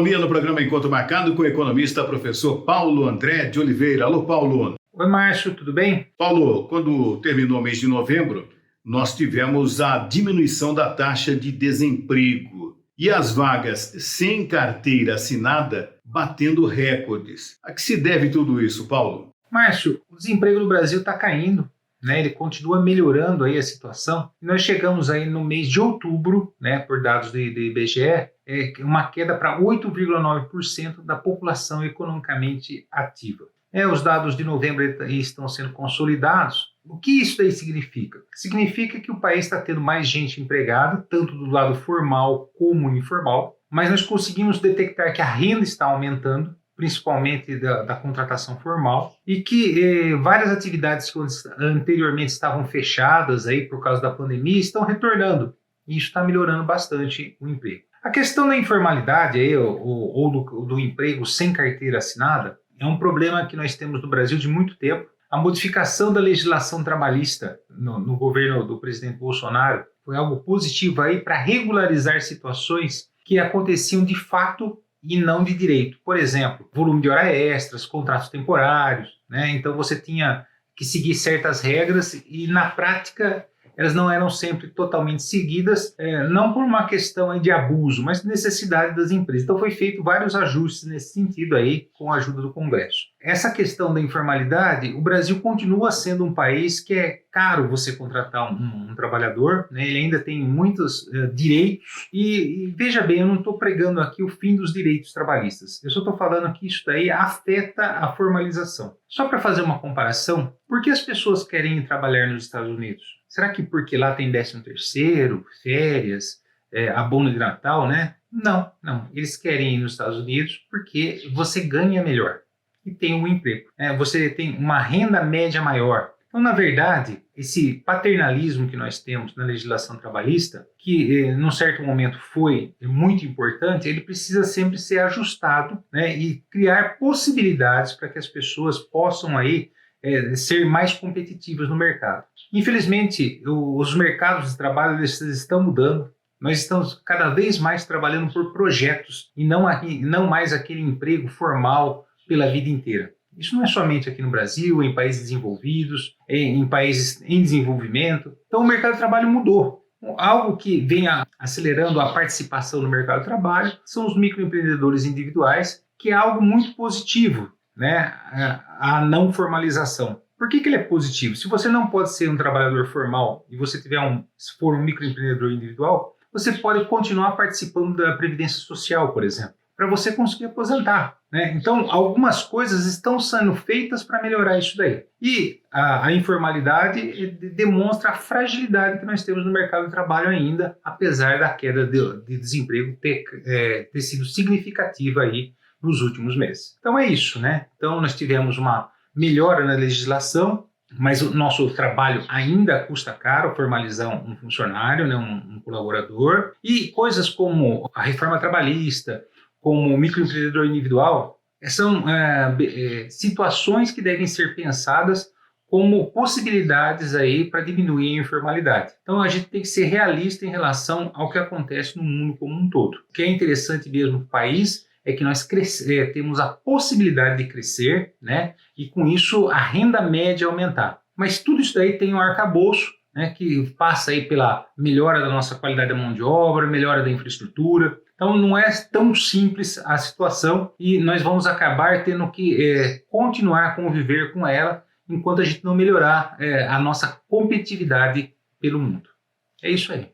Economia no programa Encontro Marcado com o economista professor Paulo André de Oliveira. Alô, Paulo. Oi, Márcio, tudo bem? Paulo, quando terminou o mês de novembro, nós tivemos a diminuição da taxa de desemprego e as vagas sem carteira assinada batendo recordes. A que se deve tudo isso, Paulo? Márcio, o desemprego no Brasil está caindo, né? Ele continua melhorando aí a situação. E nós chegamos aí no mês de outubro, né, por dados do IBGE, uma queda para 8,9% da população economicamente ativa. Os dados de novembro estão sendo consolidados. O que isso daí significa? Significa que o país está tendo mais gente empregada, tanto do lado formal como informal, mas nós conseguimos detectar que a renda está aumentando, principalmente da contratação formal, e que várias atividades que anteriormente estavam fechadas aí por causa da pandemia estão retornando. E isso está melhorando bastante o emprego. A questão da informalidade aí, ou do emprego sem carteira assinada é um problema que nós temos no Brasil de muito tempo. A modificação da legislação trabalhista no governo do presidente Bolsonaro foi algo positivo aí para regularizar situações que aconteciam de fato e não de direito. Por exemplo, volume de horas extras, contratos temporários, né? Então você tinha que seguir certas regras e na prática elas não eram sempre totalmente seguidas, não por uma questão de abuso, mas de necessidade das empresas. Então foi feito vários ajustes nesse sentido aí com a ajuda do Congresso. Essa questão da informalidade, o Brasil continua sendo um país que é caro você contratar um trabalhador, né? Ele ainda tem muitos direitos e veja bem, eu não estou pregando aqui o fim dos direitos trabalhistas, eu só estou falando que isso daí afeta a formalização. Só para fazer uma comparação, por que as pessoas querem ir trabalhar nos Estados Unidos? Será que porque lá tem 13º, férias, abono de Natal, né? Não. Eles querem ir nos Estados Unidos porque você ganha melhor e tem um emprego. Você tem uma renda média maior. Então, na verdade, esse paternalismo que nós temos na legislação trabalhista, que num certo momento foi muito importante, ele precisa sempre ser ajustado, né, e criar possibilidades para que as pessoas possam aí ser mais competitivas no mercado. Infelizmente, os mercados de trabalho eles estão mudando. Nós estamos cada vez mais trabalhando por projetos e não mais aquele emprego formal pela vida inteira. Isso não é somente aqui no Brasil, em países desenvolvidos, em países em desenvolvimento. Então o mercado de trabalho mudou. Algo que vem acelerando a participação no mercado de trabalho são os microempreendedores individuais, que é algo muito positivo, né? A não formalização. Por que ele é positivo? Se você não pode ser um trabalhador formal e você se for um microempreendedor individual, você pode continuar participando da Previdência Social, por exemplo, para você conseguir aposentar, né? Então, algumas coisas estão sendo feitas para melhorar isso daí. E a informalidade demonstra a fragilidade que nós temos no mercado de trabalho ainda, apesar da queda de desemprego ter sido significativa aí nos últimos meses. Então é isso, né? Então nós tivemos uma melhora na legislação, mas o nosso trabalho ainda custa caro formalizar um funcionário, né, um colaborador, e coisas como a reforma trabalhista, como o microempreendedor individual, são situações que devem ser pensadas como possibilidades aí para diminuir a informalidade. Então a gente tem que ser realista em relação ao que acontece no mundo como um todo. O que é interessante mesmo no país é que nós temos a possibilidade de crescer, né? E com isso a renda média aumentar. Mas tudo isso daí tem um arcabouço, né, que passa aí pela melhora da nossa qualidade da mão de obra, melhora da infraestrutura. Então não é tão simples a situação e nós vamos acabar tendo que continuar a conviver com ela enquanto a gente não melhorar a nossa competitividade pelo mundo. É isso aí.